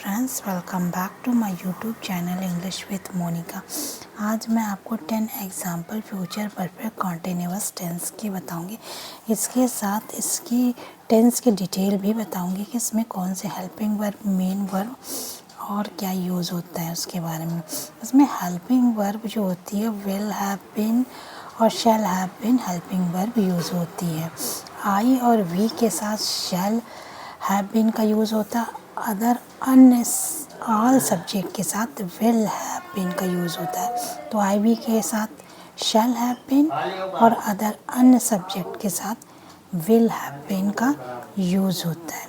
Friends, welcome back to my YouTube channel English with Monika. आज मैं आपको 10 example future perfect continuous tense की बताऊंगी। इसके साथ इसकी टेंस की डिटेल भी बताऊंगी कि इसमें कौन से हेल्पिंग वर्ब, मेन वर्ब और क्या यूज़ होता है उसके बारे में। इसमें हेल्पिंग वर्ब जो होती है विल हैव बीन और shall have been helping verb use होती है। आई और वी के साथ शैल हैव बीन का यूज़ होता है। अदर अन्य ऑल सब्जेक्ट के साथ विल हैव बीन का यूज़ होता है। तो आई वी के साथ शैल हैव बीन और अदर अन्य सब्जेक्ट के साथ विल हैव बीन का यूज़ होता है।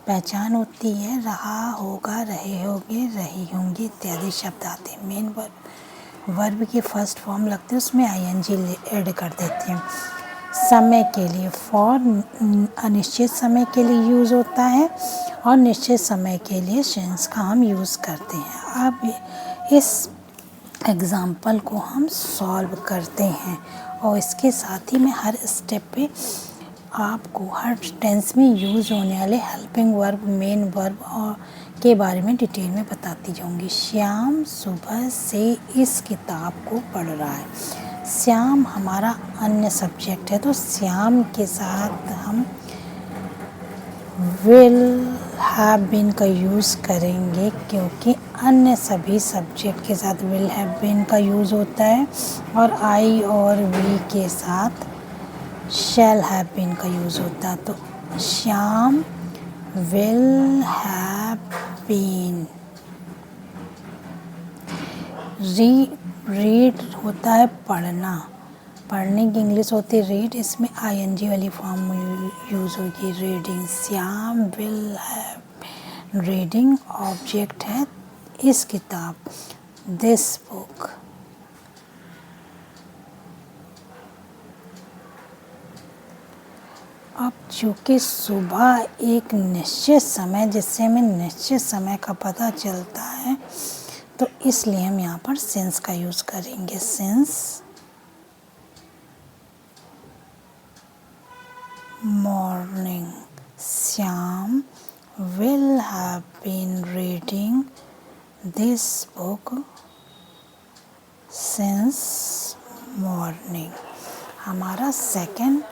पहचान होती है रहा होगा, रहे होंगे, रही होंगी इत्यादि शब्द आते हैं। मेन वर्ब की फर्स्ट फॉर्म लगती है, उसमें आईएनजी ऐड कर देते हैं। समय के लिए फॉर अनिश्चित समय के लिए यूज़ होता है और निश्चित समय के लिए सिंस का हम यूज़ करते हैं। अब इस एग्ज़ाम्पल को हम सॉल्व करते हैं और इसके साथ ही मैं हर स्टेप पे आपको हर टेंस में यूज़ होने वाले हेल्पिंग वर्ब, मेन वर्ब और के बारे में डिटेल में बताती जाऊंगी। श्याम सुबह से इस किताब को पढ़ रहा है। श्याम हमारा अन्य सब्जेक्ट है, तो श्याम के साथ हम विल हैव बीन का यूज़ करेंगे क्योंकि अन्य सभी सब्जेक्ट के साथ विल हैव बीन का यूज़ होता है। और आई और वी के साथ शैल हैव बीन का यूज़ होता है। तो Shyam will have been. Read होता है पढ़ना, पढ़ने की इंग्लिश होती है रीड, इसमें आईएनजी वाली फॉर्म यूज़ होगी reading. Shyam will have reading object है इस किताब, दिस बुक। अब चूँकि सुबह एक निश्चित समय, जिससे हमें निश्चित समय का पता चलता है, तो इसलिए हम यहाँ पर सिंस का यूज़ करेंगे। Since morning Shyam will have been reading this book since morning. हमारा सेकंड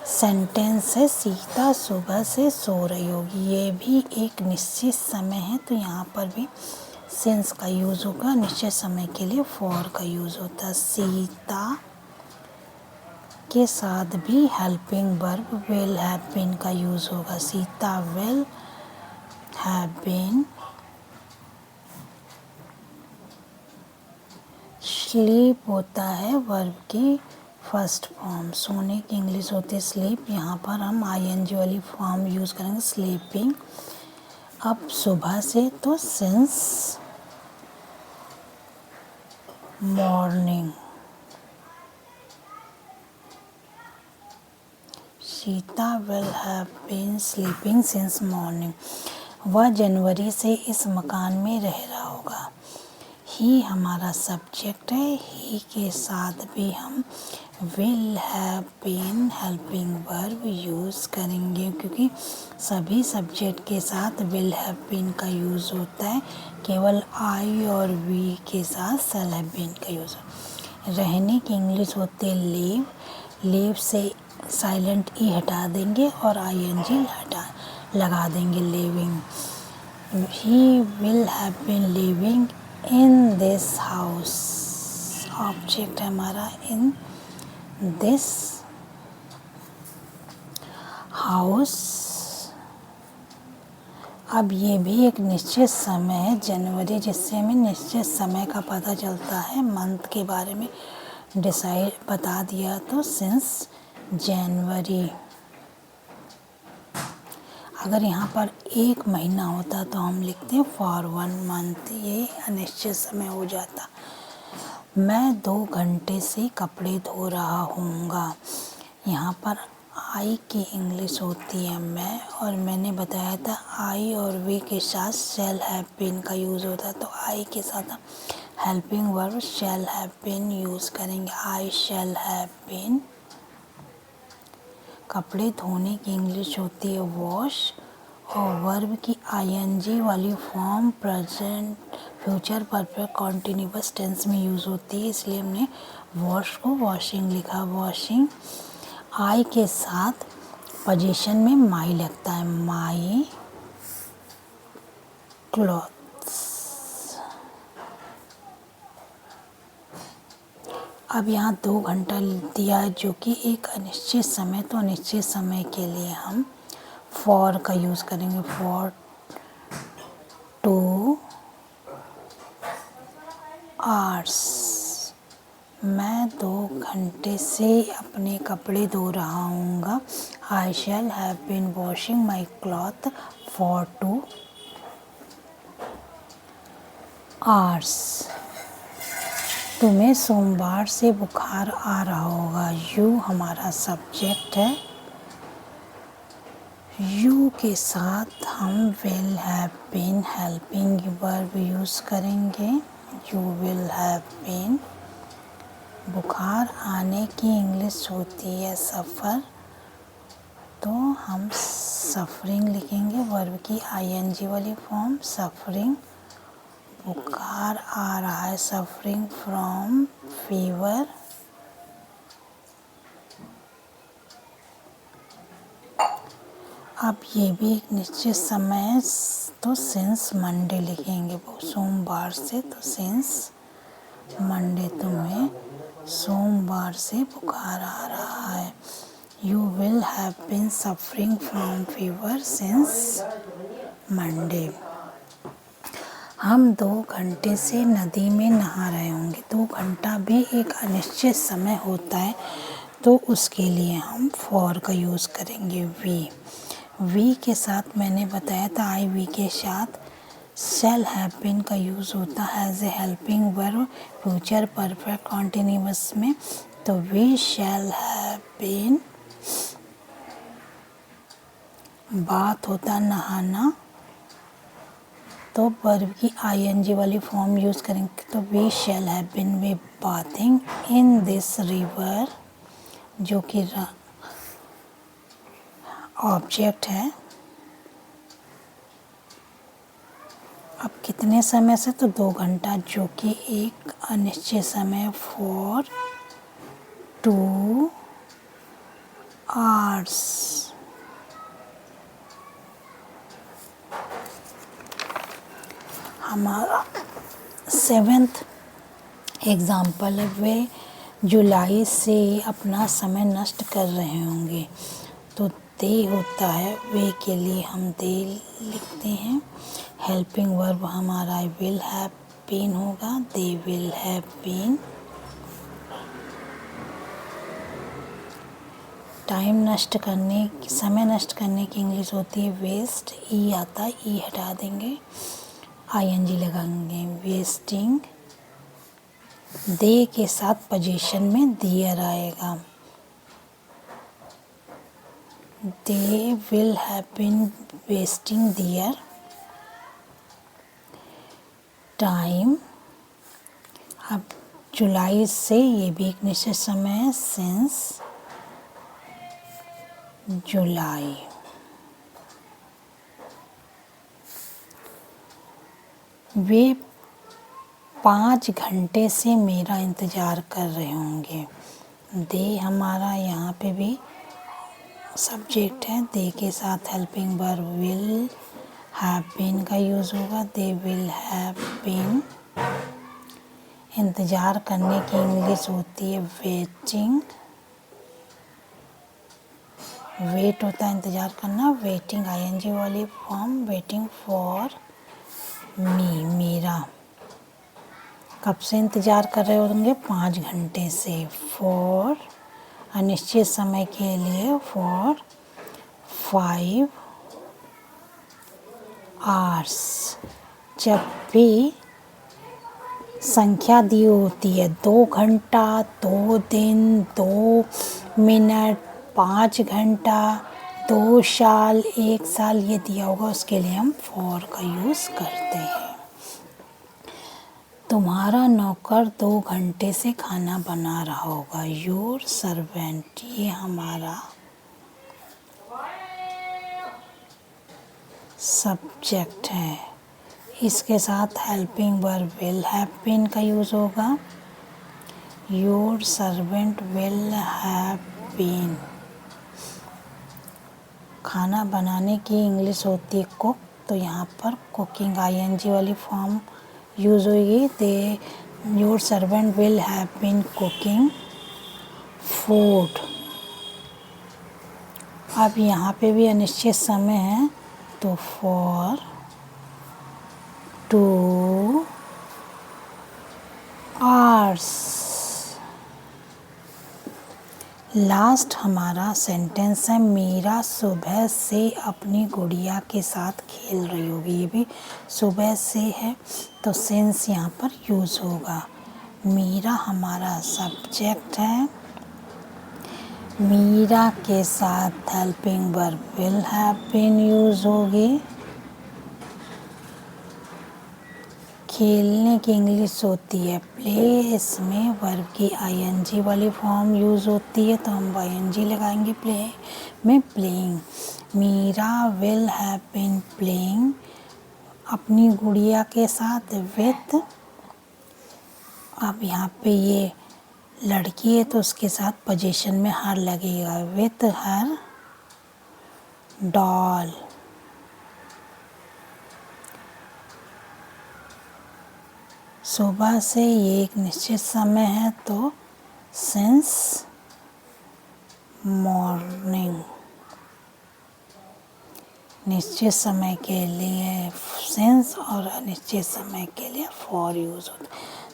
सेंटेंस है सीता सुबह से सो रही होगी। ये भी एक निश्चित समय है, तो यहाँ पर भी सिंस का यूज़ होगा। निश्चित समय के लिए फॉर का यूज़ होता है। सीता के साथ भी helping verb will have been का यूज़ होगा। Sita will have been. Sleep होता है वर्ब की फर्स्ट फॉर्म, सोने की इंग्लिश होती है स्लीप, यहाँ पर हम आईएनजी वाली फॉर्म यूज़ करेंगे स्लीपिंग। अब सुबह से तो since morning. Sita will have been sleeping since morning. वह जनवरी से इस मकान में रह रहा होगा। ही हमारा सब्जेक्ट है, ही के साथ भी हम will have been helping verb use करेंगे क्योंकि सभी सब्जेक्ट के साथ विल हैव बीन का यूज़ होता है। केवल आई और वी के साथ शैल हैव बीन का यूज़ होता है। रहने की इंग्लिश होती है लिव। लिव से साइलेंट ई हटा देंगे और आईएनजी लगा देंगे, living. He will have been living in this house. Object है हमारा इन दिस हाउस। अब ये भी एक निश्चित समय है जनवरी, जिससे हमें निश्चित समय का पता चलता है। मंथ के बारे में डिसाइड बता दिया तो सिंस जनवरी। अगर यहाँ पर एक महीना होता तो हम लिखते हैं फॉर 1 मंथ, ये अनिश्चित समय हो जाता। मैं 2 घंटे से कपड़े धो रहा हूँगा। यहाँ पर आई की इंग्लिश होती है मैं, और मैंने बताया था आई और वी के साथ शैल हैव बीन का यूज़ होता है, तो आई के साथ हम helping verb shall have been use करेंगे। I shall have been. कपड़े धोने की इंग्लिश होती है वॉश, और वर्ब की आईएनजी वाली form present future perfect continuous tense में यूज़ होती है, इसलिए हमने वॉश को वॉशिंग लिखा। वॉशिंग आई के साथ पोजीशन में माई लगता है, माई क्लॉथ्स। अब यहाँ 2 घंटा दिया है जो कि एक अनिश्चित समय, तो अनिश्चित समय के लिए हम फॉर का यूज़ करेंगे। फॉर 2 आवर्स, मैं 2 घंटे से अपने कपड़े धो रहा हूँगा। I shall have been washing my cloth for 2 hours. तुम्हें सोमवार से बुखार आ रहा होगा। यू हमारा सब्जेक्ट है, यू के साथ हम will have been helping verb use करेंगे। You will have been. बुखार आने की इंग्लिश होती है सफ़र, तो हम सफरिंग लिखेंगे। वर्ब की आईएनजी वाली फॉर्म सफरिंग। बुखार आ रहा है, सफरिंग फ्रॉम फीवर। अब ये भी एक निश्चित समय है, तो सिंस मंडे लिखेंगे। सोमवार से, तो सिंस मंडे तुम्हें सोमवार से बुखार आ रहा है। You will have been suffering from fever since Monday. हम 2 घंटे से नदी में नहा रहे होंगे। 2 घंटा भी एक अनिश्चित समय होता है, तो उसके लिए हम फॉर का यूज़ करेंगे। वी के साथ मैंने बताया था, आई वी के साथ शैल हैव बीन का यूज़ होता है as a helping verb future perfect continuous में। तो वी शैल हैव बीन, बात होता नहाना, तो वर्ब की आईएनजी वाली फॉर्म यूज़ करेंगे। तो वी शैल हैव बीन वे बाथिंग इन दिस रिवर, जो कि ऑब्जेक्ट है। अब कितने समय से, तो 2 घंटा, जो कि एक अनिश्चित समय। For 2 hours. हमारा 7th एग्ज़ाम्पल है, वे जुलाई से अपना समय नष्ट कर रहे होंगे। तो दे होता है, वे के लिए हम दे लिखते हैं। हेल्पिंग वर्ब हमारा विल हैव बीन होगा, they will have been. Time नष्ट करने, समय नष्ट करने की इंग्लिश होती है वेस्ट। ई आता है, ई हटा देंगे, आईएनजी लगाएंगे, वेस्टिंग। दे के साथ पोजीशन में दियर आएगा। They will have been wasting their time. अब जुलाई से, ये भी एक निश्चित समय है, सिंस जुलाई। वे 5 घंटे से मेरा इंतज़ार कर रहे होंगे। दे हमारा यहाँ पे भी सब्जेक्ट है, दे के साथ helping verb will have been का यूज़ होगा। They will have been. इंतज़ार करने की इंग्लिश होती है वेटिंग। वेट होता है इंतज़ार करना, वेटिंग आईएनजी वाली फॉर्म, वेटिंग फॉर मी, मेरा। कब से इंतज़ार कर रहे होंगे, 5 घंटे से। फॉर अनिश्चित समय के लिए, फॉर 5 आवर्स। जब भी संख्या दी होती है, 2 घंटा, 2 दिन, 2 मिनट, 5 घंटा, 2 साल, 1 साल, ये दिया होगा, उसके लिए हम फॉर का यूज़ करते हैं। तुम्हारा नौकर 2 घंटे से खाना बना रहा होगा। योर सर्वेंट, ये हमारा सब्जेक्ट है। इसके साथ helping verb will have been का यूज़ होगा। Your servant will have been. खाना बनाने की इंग्लिश होती है कुक, तो यहाँ पर कुकिंग आईएनजी वाली फॉर्म यूज़ होगी। They your servant will have been cooking food. अब यहाँ पे भी अनिश्चित समय है, तो फॉर 2 hours। लास्ट हमारा सेंटेंस है, मीरा सुबह से अपनी गुड़िया के साथ खेल रही होगी। ये भी सुबह से है, तो सिंस यहाँ पर यूज़ होगा। मीरा हमारा सब्जेक्ट है। मीरा के साथ helping verb will have been use होगी। खेलने की इंग्लिश होती है प्ले, इसमें वर्ब की आईएनजी वाली फॉर्म यूज़ होती है, तो हम आईएनजी लगाएंगे प्ले में, playing. Meera will have been playing अपनी गुड़िया के साथ विथ। अब यहाँ पे ये लड़की है, तो उसके साथ पोजीशन में हर लगेगा, विथ हर डॉल। सुबह से ये एक निश्चित समय है, तो सिंस मॉर्निंग। निश्चित समय के लिए सिंस और अनिश्चित समय के लिए फॉर यूज़ होता है।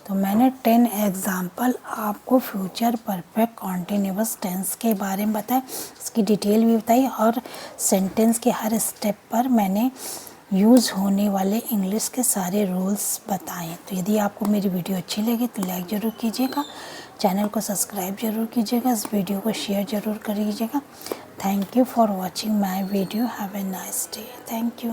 तो मैंने 10 एग्जाम्पल आपको फ्यूचर परफेक्ट कॉन्टिन्यूअस टेंस के बारे में बताया, इसकी डिटेल भी बताई, और सेंटेंस के हर स्टेप पर मैंने यूज़ होने वाले इंग्लिश के सारे रूल्स बताएं। तो यदि आपको मेरी वीडियो अच्छी लगे तो लाइक ज़रूर कीजिएगा, चैनल को सब्सक्राइब ज़रूर कीजिएगा, इस वीडियो को शेयर ज़रूर करिएगा। Thank you for watching my video. Have a nice day. Thank you.